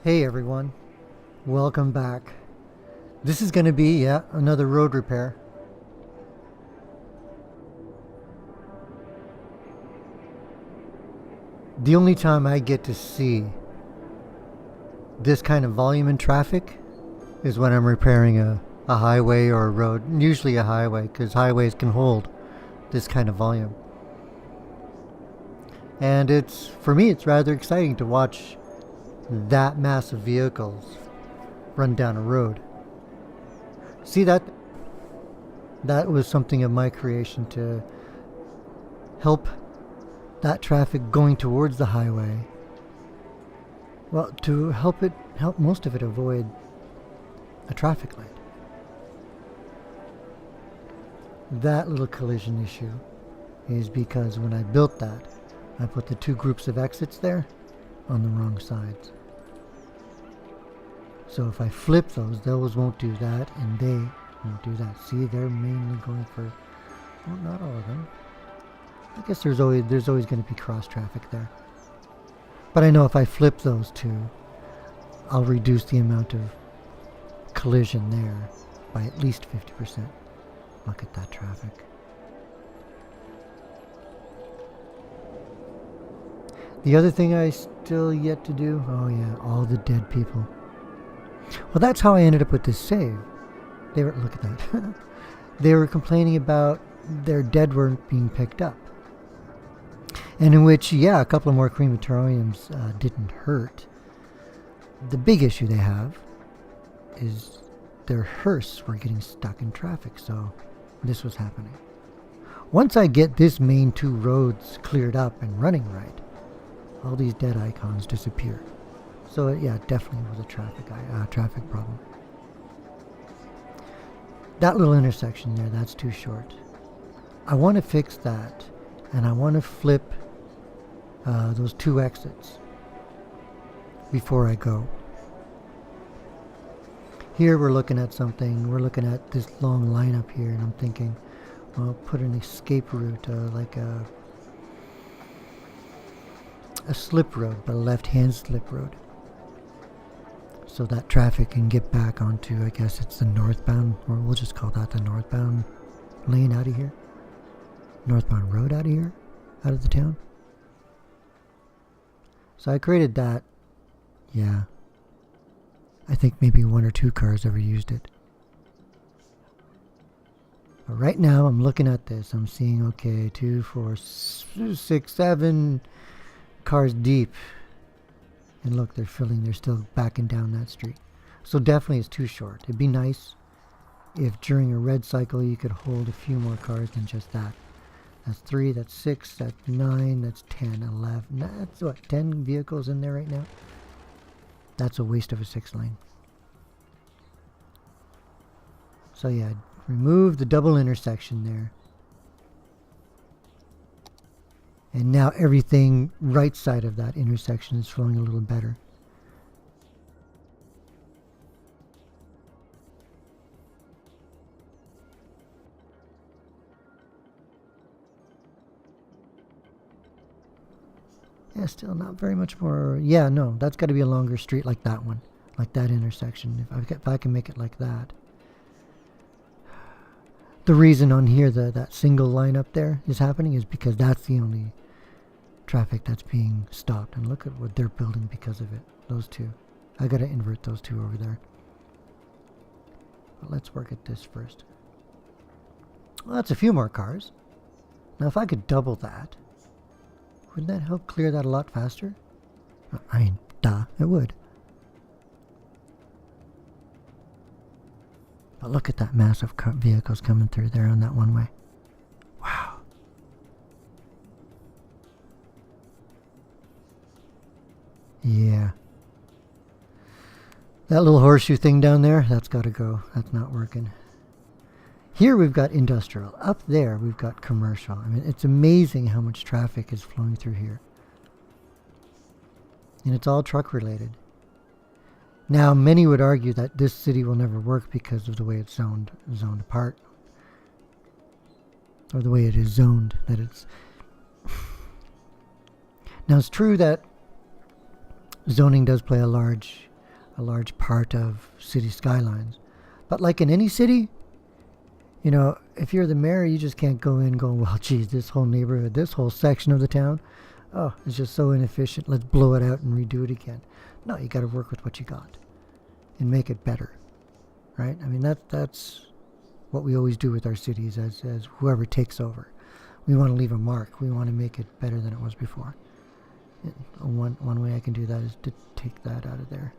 Hey everyone, welcome back. This is going to be another road repair. The only time I get to see this kind of volume in traffic is when I'm repairing a highway or a road, usually a highway, because highways can hold this kind of volume. And for me, it's rather exciting to watch that mass of vehicles run down a road. See, that was something of my creation to help that traffic going towards the highway. Well, to help most of it avoid a traffic light. That little collision issue is because when I built that, I put the two groups of exits there on the wrong sides. So if I flip those won't do that, and they won't do that. See, they're mainly going for, well, not all of them. I guess there's always going to be cross traffic there. But I know if I flip those two, I'll reduce the amount of collision there by at least 50%. Look at that traffic. The other thing I still yet to do, oh yeah, all the dead people. Well, that's how I ended up with this save. Look at that. They were complaining about their dead weren't being picked up. And in which, yeah, a couple of more crematoriums didn't hurt. The big issue they have is their hearse were getting stuck in traffic, so this was happening. Once I get this main two roads cleared up and running right, all these dead icons disappear. So yeah, it definitely was a traffic problem. That little intersection there, that's too short. I want to fix that, and I want to flip those two exits before I go. Here we're looking at this long lineup here, and I'm thinking, well, put an escape route, like a slip road, but a left-hand slip road, so that traffic can get back onto, I guess it's the northbound, or we'll just call that the northbound lane out of here. Northbound road out of here, out of the town. So I created that. Yeah. I think maybe one or two cars ever used it. But right now I'm looking at this. I'm seeing, okay, 2, 4, 6, 7 cars deep. And look, they're still backing down that street. So definitely it's too short. It'd be nice if during a red cycle you could hold a few more cars than just that. That's 3, that's 6, that's 9, that's 10, 11. That's what, 10 vehicles in there right now? That's a waste of a 6 lane. So yeah, remove the double intersection there. And now everything right side of that intersection is flowing a little better. Yeah, still not very much more. Yeah, no, that's got to be a longer street like that one. Like that intersection. If I can make it like that. The reason on here that single line up there is happening is because that's the only traffic that's being stopped. And look at what they're building because of it. Those two. I got to invert those two over there. But let's work at this first. Well, that's a few more cars. Now if I could double that, wouldn't that help clear that a lot faster? I mean, duh, it would. But look at that massive vehicles coming through there on that one way. Wow. Yeah. That little horseshoe thing down there, that's got to go. That's not working. Here we've got industrial. Up there we've got commercial. I mean, it's amazing how much traffic is flowing through here. And it's all truck related. Now, many would argue that this city will never work because of the way it's zoned apart. Or the way it is zoned. Now, it's true that zoning does play a large a large part of city skylines. But like in any city, you know, if you're the mayor, you just can't go in going, well, geez, this whole neighborhood, this whole section of the town, oh, it's just so inefficient. Let's blow it out and redo it again. No, you got to work with what you got and make it better, right? I mean, that's what we always do with our cities as whoever takes over. We want to leave a mark. We want to make it better than it was before. And one way I can do that is to take that out of there.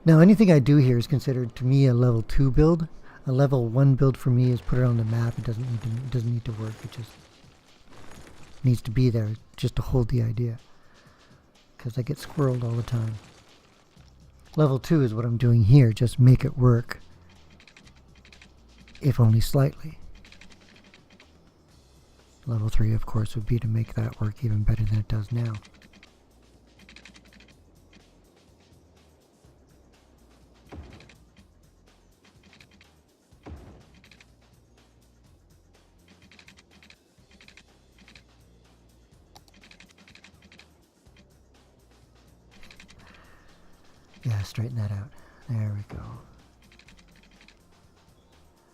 Now, anything I do here is considered to me a level 2 build. A level 1 build for me is put it on the map. It doesn't need to work. It just needs to be there just to hold the idea. Because I get squirreled all the time. Level 2 is what I'm doing here. Just make it work. If only slightly. Level 3, of course, would be to make that work even better than it does now. Yeah, straighten that out. There we go.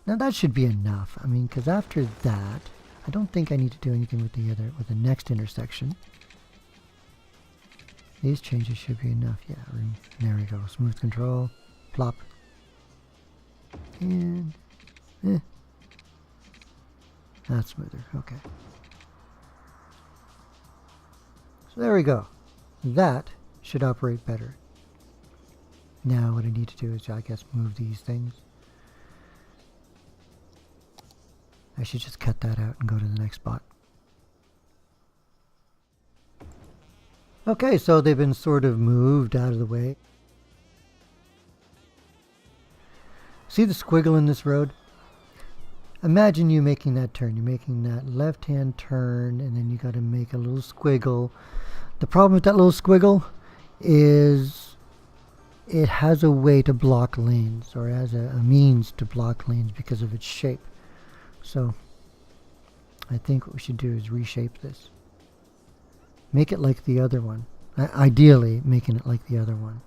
Now that should be enough. I mean, because after that, I don't think I need to do anything with the next intersection. These changes should be enough. Yeah, there we go. Smooth control, plop, and that's smoother. Okay. So there we go. That should operate better. Now what I need to do is, I guess, move these things. I should just cut that out and go to the next spot. Okay, so they've been sort of moved out of the way. See the squiggle in this road? Imagine you making that turn. You're making that left-hand turn, and then you got to make a little squiggle. The problem with that little squiggle is it has a way to block lanes, or has a means to block lanes because of its shape. So I think what we should do is reshape this. Make it like the other one. Ideally, making it like the other one.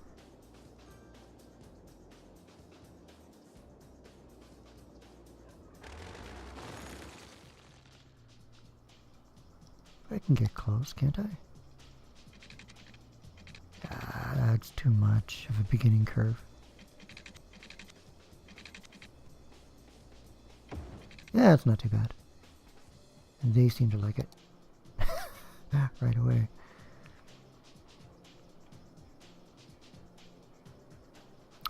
I can get close, can't I? That's too much of a beginning curve. Yeah, it's not too bad. And they seem to like it. Right away.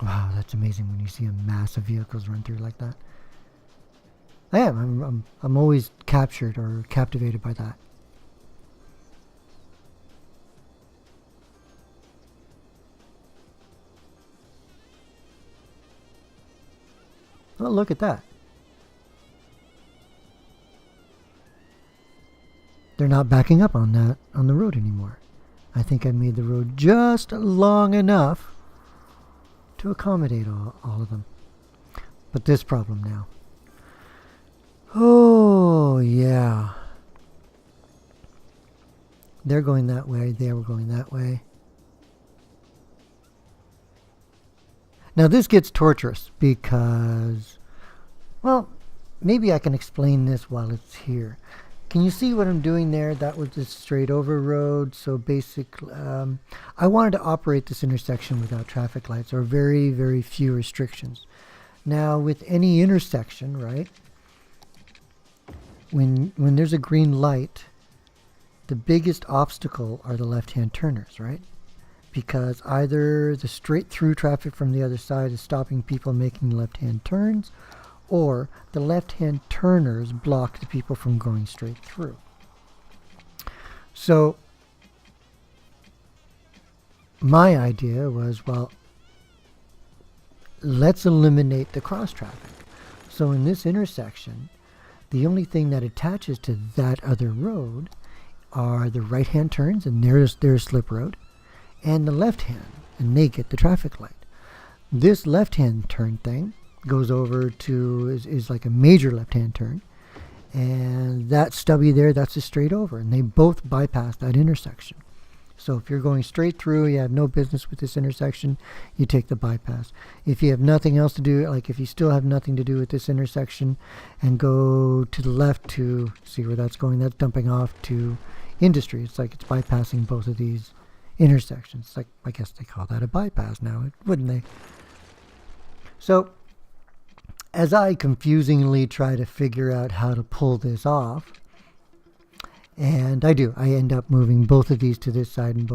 Wow, that's amazing when you see a mass of vehicles run through like that. I'm always captured or captivated by that. Well, look at that. They're not backing up on the road anymore. I think I made the road just long enough to accommodate all of them. But this problem now. Oh, yeah. They're going that way. They were going that way. Now this gets torturous because, well, maybe I can explain this while it's here. Can you see what I'm doing there? That was the straight over road. So basically, I wanted to operate this intersection without traffic lights or very, very few restrictions. Now with any intersection, right, when there's a green light, the biggest obstacle are the left-hand turners, right? Because either the straight through traffic from the other side is stopping people making left-hand turns, or the left-hand turners block the people from going straight through. So my idea was, well, let's eliminate the cross traffic. So in this intersection, the only thing that attaches to that other road are the right-hand turns, and there's a slip road, and the left-hand, and they get the traffic light. This left-hand turn thing goes over to, is like a major left-hand turn, and that stubby there, that's a straight over, and they both bypass that intersection. So if you're going straight through, you have no business with this intersection, you take the bypass. If you have nothing else to do, like if you still have nothing to do with this intersection and go to the left to see where that's going, that's dumping off to industry. It's like it's bypassing both of these intersections. It's like, I guess they call that a bypass now, wouldn't they? So as I confusingly try to figure out how to pull this off, and I end up moving both of these to this side and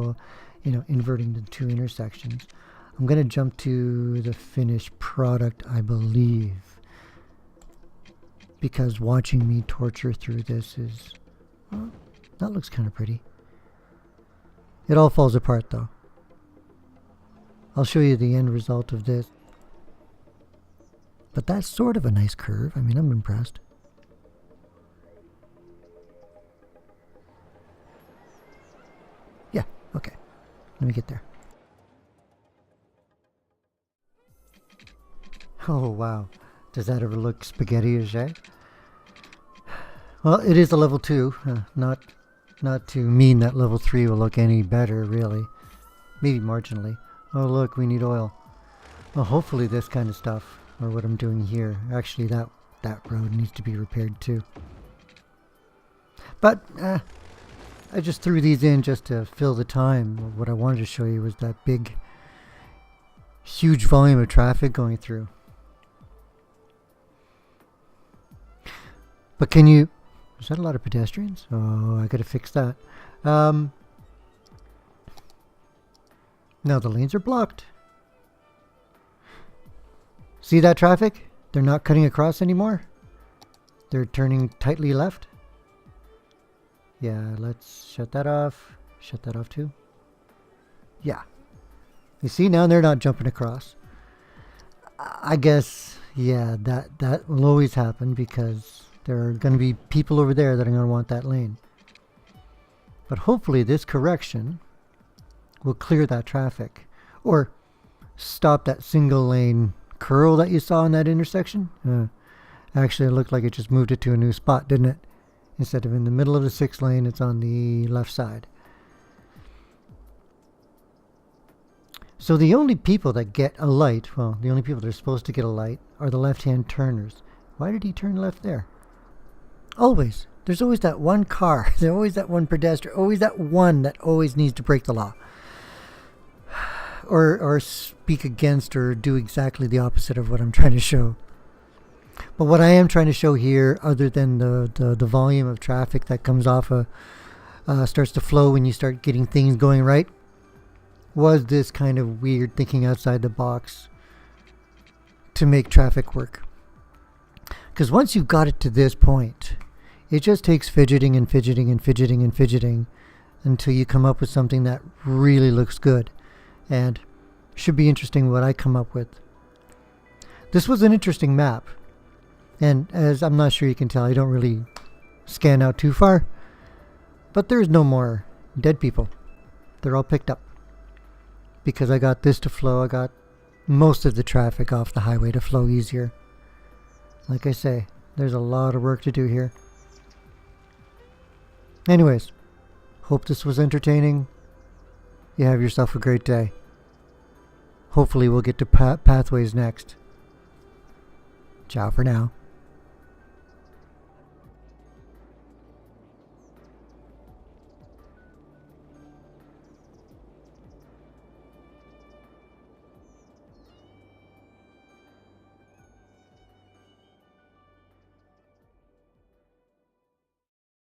inverting the two intersections. I'm going to jump to the finished product, I believe, because watching me torture through this is, well, that looks kind of pretty. It all falls apart though. I'll show you the end result of this. But that's sort of a nice curve. I mean, I'm impressed. Yeah, okay. Let me get there. Oh, wow. Does that ever look spaghetti-ish, eh? Well, it is a level 2. Not to mean that level 3 will look any better, really. Maybe marginally. Oh, look, we need oil. Well, hopefully this kind of stuff, or what I'm doing here. Actually, that road needs to be repaired too. But I just threw these in just to fill the time. What I wanted to show you was that big, huge volume of traffic going through. But can you... Is that a lot of pedestrians? Oh, I gotta fix that. No, the lanes are blocked. See that traffic? They're not cutting across anymore. They're turning tightly left. Yeah, let's shut that off. Shut that off too. Yeah. You see, now they're not jumping across. I guess, yeah, that will always happen because there are going to be people over there that are going to want that lane. But hopefully this correction will clear that traffic or stop that single lane curl that you saw in that intersection. Actually, it looked like it just moved it to a new spot, didn't it? Instead of in the middle of the 6th lane, it's on the left side. So the only people that get a light, well, the only people that are supposed to get a light are the left-hand turners. Why did he turn left there? Always. There's always that one car. There's always that one pedestrian. Always that one that always needs to break the law. Or speak against or do exactly the opposite of what I'm trying to show. But what I am trying to show here, other than the volume of traffic that comes off starts to flow when you start getting things going right, was this kind of weird thinking outside the box to make traffic work. Because once you've got it to this point, it just takes fidgeting and fidgeting and fidgeting and fidgeting until you come up with something that really looks good. And should be interesting what I come up with. This was an interesting map. And as I'm not sure you can tell, I don't really scan out too far. But there's no more dead people. They're all picked up. Because I got this to flow, I got most of the traffic off the highway to flow easier. Like I say, there's a lot of work to do here. Anyways, hope this was entertaining. You have yourself a great day. Hopefully we'll get to pathways next. Ciao for now.